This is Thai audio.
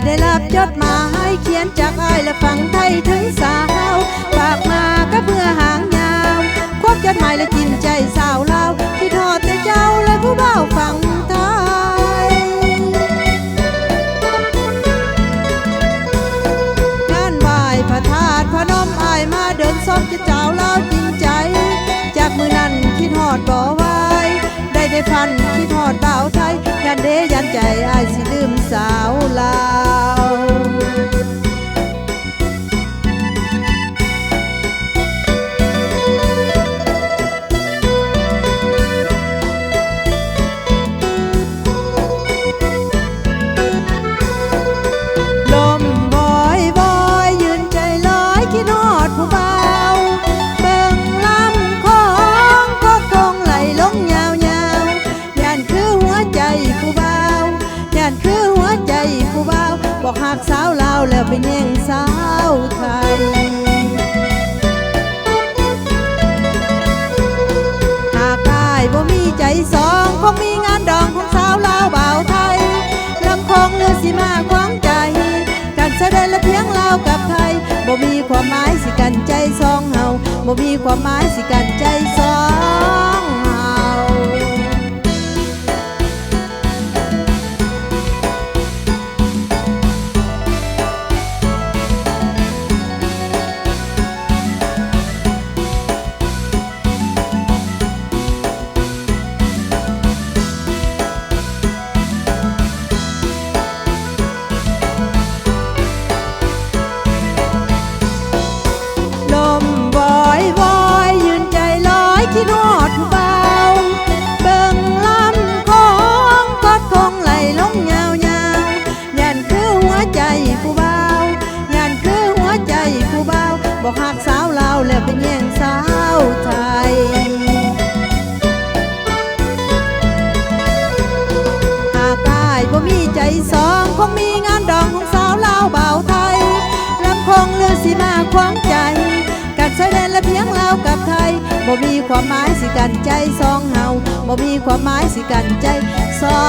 ได้รับจดหมายเขียนจากอ้ายและฝั่งไทยถึงสาวฝากมาก็เพื่อหางยาวควบจดหมายและกินใจสาวลาวที่ทอดแต่เจ้าและผู้บ่าวฝั่งไทยงานไหว้พระธาตุพนมอ้ายมาเดินซอกจะเจ้าลาวจริงใจจากมือนั้นคิดฮอดบ่ไหวได้พันคิดฮอดบ่าวไทยยันเดยันใจอ้ายสิลืมสาวลาวลมบอยบอยยืนใจลอยคิดฮอดผู้บ่าวเบิ่งลำของก็คงไหลลงยาวย่านคือหัวใจผู้บ่าวย่านคือหัวใจผู้บ่าวบอกหากสาวลาวแล้วไปแย่งสาวไทยหากอ้ายบ่มีใจสองคงมีงานดองของสาวลาวบ่าวไทยลำคงเรือสิมาขวางใจการแสดงและเพียงลาวกับไทยบ่มีความหมายสิกันใจสองเฮาบ่มีความหมายสิกันใจสองเฮาลมบอยบอยยืนใจลอยคิดฮอดผู้บ่าวเบิ่งลำของกอดคงไหลลงยาวย่านคือหัวใจผู้บ่าวย่านคือหัวใจผู้บ่าวบอกหากสาวลาวแล้วไปแย่งสาวไทยหากอ้ายบ่มีใจสองคงมีงานดองของสาวลาวบ่าวไทยลำคงเรือสิมาขวางใจการแสดงและเพียงลาวกับไทยบ่มีความหมายสิกันใจสองเฮาบ่มีความหมายสิกันใจสอ